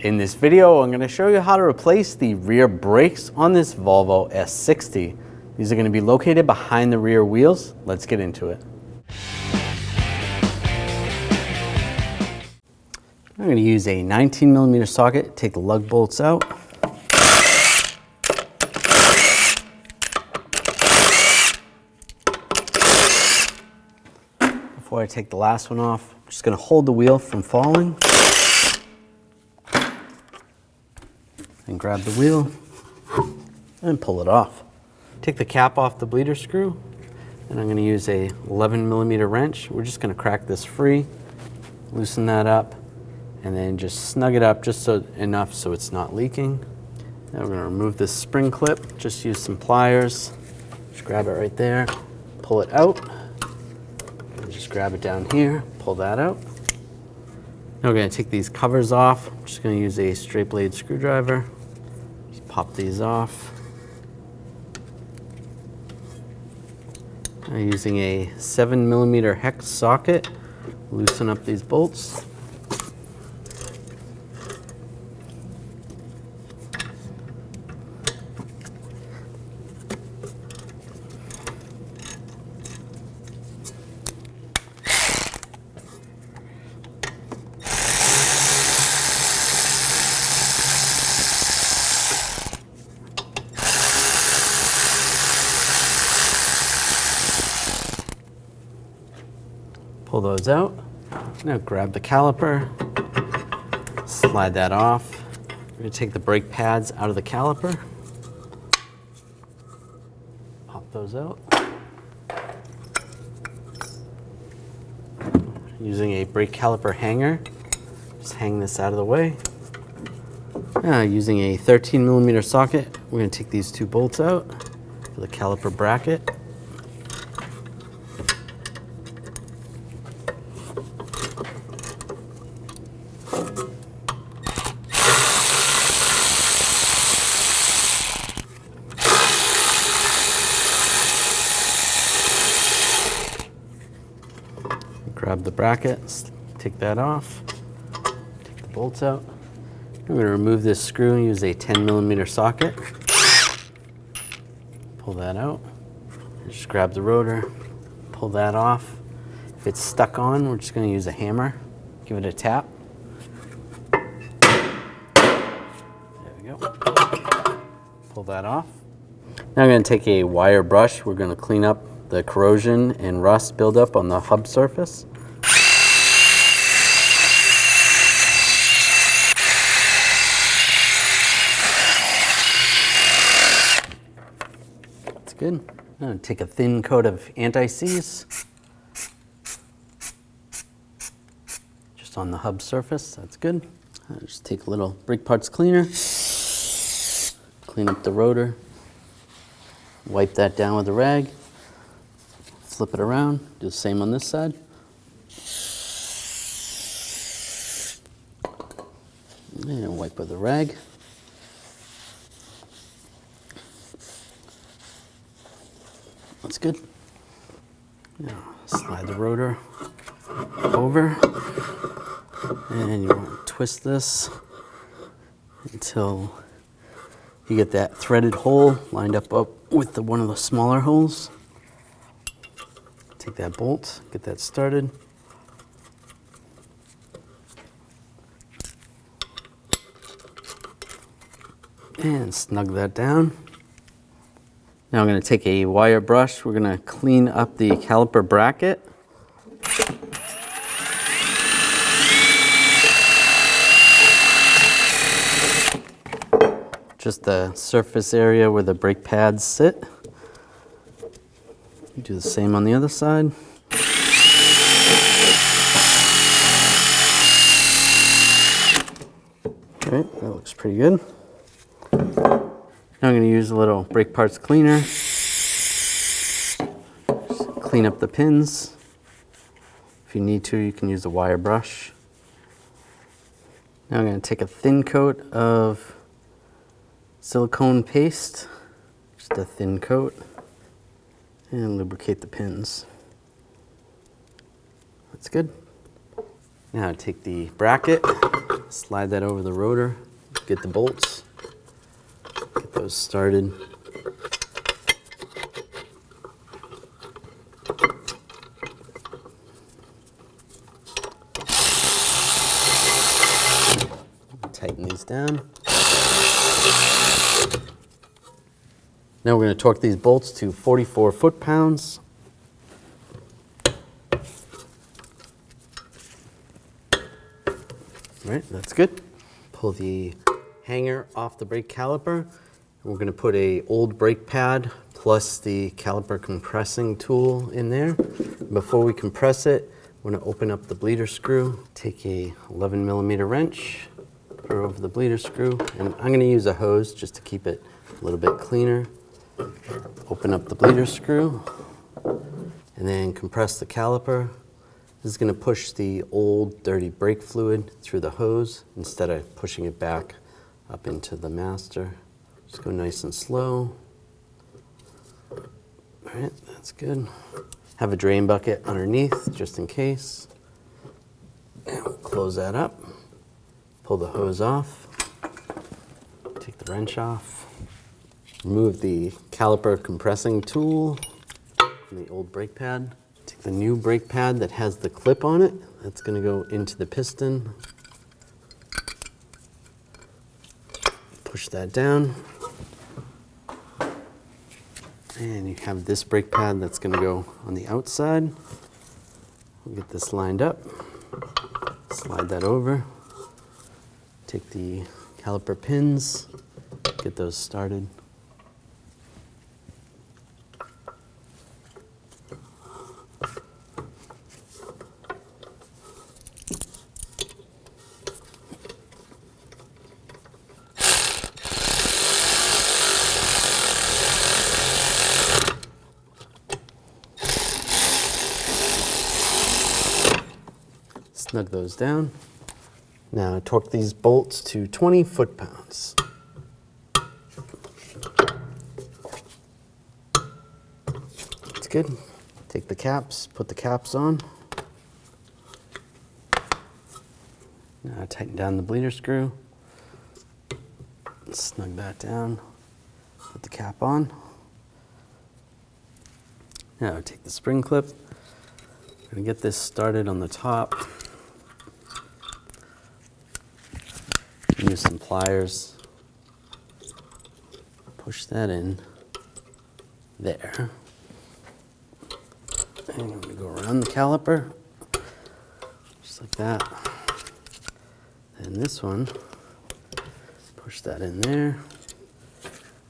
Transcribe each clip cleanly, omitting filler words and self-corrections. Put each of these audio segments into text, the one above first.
In this video, I'm going to show you how to replace the rear brakes on this Volvo S60. These are going to be located behind the rear wheels. Let's get into it. I'm going to use a 19mm socket, take the lug bolts out. Before I take the last one off, I'm just going to hold the wheel from falling. And grab the wheel and pull it off. Take the cap off the bleeder screw, and I'm going to use a 11mm wrench. We're just going to crack this free, loosen that up, and then just snug it up just enough so it's not leaking. Now we're going to remove this spring clip. Just use some pliers. Just grab it right there, pull it out, and just grab it down here, pull that out. Now we're going to take these covers off. I'm just going to use a straight blade screwdriver. Just pop these off. I'm using a 7mm hex socket. Loosen up these bolts. Pull those out. Now grab the caliper, slide that off. We're going to take the brake pads out of the caliper. Pop those out. Using a brake caliper hanger, just hang this out of the way. Now using a 13mm socket, we're going to take these two bolts out for the caliper bracket. Grab the brackets, take that off, take the bolts out. I'm going to remove this screw and use a 10mm socket. Pull that out. Just grab the rotor, pull that off. If it's stuck on, we're just going to use a hammer. Give it a tap. There we go. Pull that off. Now I'm going to take a wire brush. We're going to clean up the corrosion and rust buildup on the hub surface. That's good. I'm going to take a thin coat of anti-seize just on the hub surface. That's good. I'll just take a little brake parts cleaner, clean up the rotor, wipe that down with a rag. Flip it around, do the same on this side. And wipe with a rag. That's good. Now slide the rotor over, and you want to twist this until you get that threaded hole lined up with one of the smaller holes. Take that bolt, get that started. And snug that down. Now I'm going to take a wire brush. We're going to clean up the caliper bracket. Just the surface area where the brake pads sit. Do the same on the other side. All right, that looks pretty good. Now I'm going to use a little brake parts cleaner. Just clean up the pins. If you need to, you can use a wire brush. Now I'm going to take a thin coat of silicone paste, just a thin coat, and lubricate the pins. That's good. Now take the bracket, slide that over the rotor, get the bolts, get those started. Tighten these down. Now we're going to torque these bolts to 44 foot-pounds. All right, that's good. Pull the hanger off the brake caliper. And we're going to put an old brake pad plus the caliper compressing tool in there. Before we compress it, we're going to open up the bleeder screw, take a 11mm wrench, put it over the bleeder screw, and I'm going to use a hose just to keep it a little bit cleaner. Open up the bleeder screw and then compress the caliper. This is going to push the old dirty brake fluid through the hose instead of pushing it back up into the master. Just go nice and slow. All right, that's good. Have a drain bucket underneath just in case. And we'll close that up. Pull the hose off. Take the wrench off. Remove the caliper compressing tool from the old brake pad. Take the new brake pad that has the clip on it. That's going to go into the piston. Push that down. And you have this brake pad that's going to go on the outside. We'll get this lined up. Slide that over. Take the caliper pins. Get those started. Snug those down. Now torque these bolts to 20 foot-pounds. That's good. Take the caps, put the caps on. Now tighten down the bleeder screw. Snug that down. Put the cap on. Now take the spring clip. We're going to get this started on the top. Use some pliers. Push that in there. And I'm going to go around the caliper, just like that. And this one, push that in there.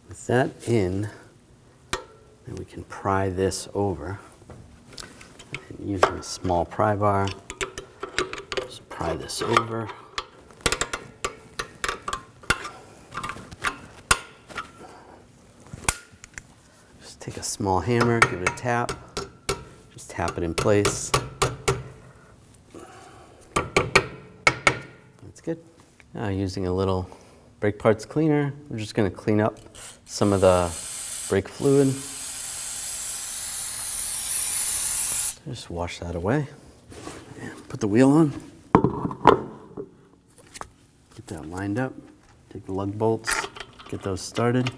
With that in, then we can pry this over. And using a small pry bar, just pry this over. Take a small hammer, give it a tap, just tap it in place. That's good. Now using a little brake parts cleaner, we're just going to clean up some of the brake fluid. Just wash that away. And put the wheel on. Get that lined up. Take the lug bolts, get those started.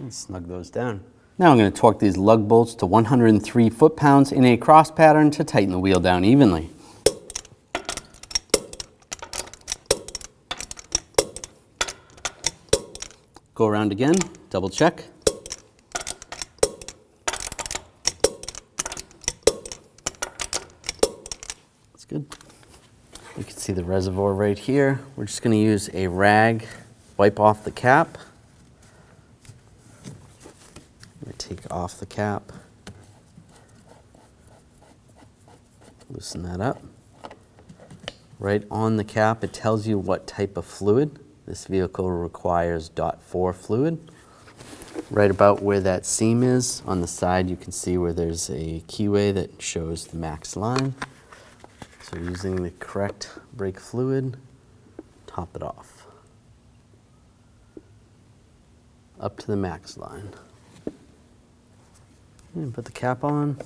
And snug those down. Now I'm going to torque these lug bolts to 103 foot-pounds in a cross pattern to tighten the wheel down evenly. Go around again, double check. That's good. You can see the reservoir right here. We're just going to use a rag, wipe off the cap. Take off the cap, loosen that up. Right on the cap, it tells you what type of fluid. This vehicle requires .4 fluid. Right about where that seam is, on the side you can see where there's a keyway that shows the max line. So using the correct brake fluid, top it off. Up to the max line. And put the cap on.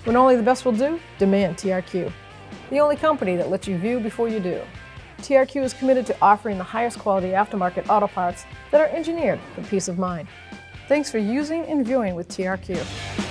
When only the best will do, demand TRQ. The only company that lets you view before you do. TRQ is committed to offering the highest quality aftermarket auto parts that are engineered for peace of mind. Thanks for using and viewing with TRQ.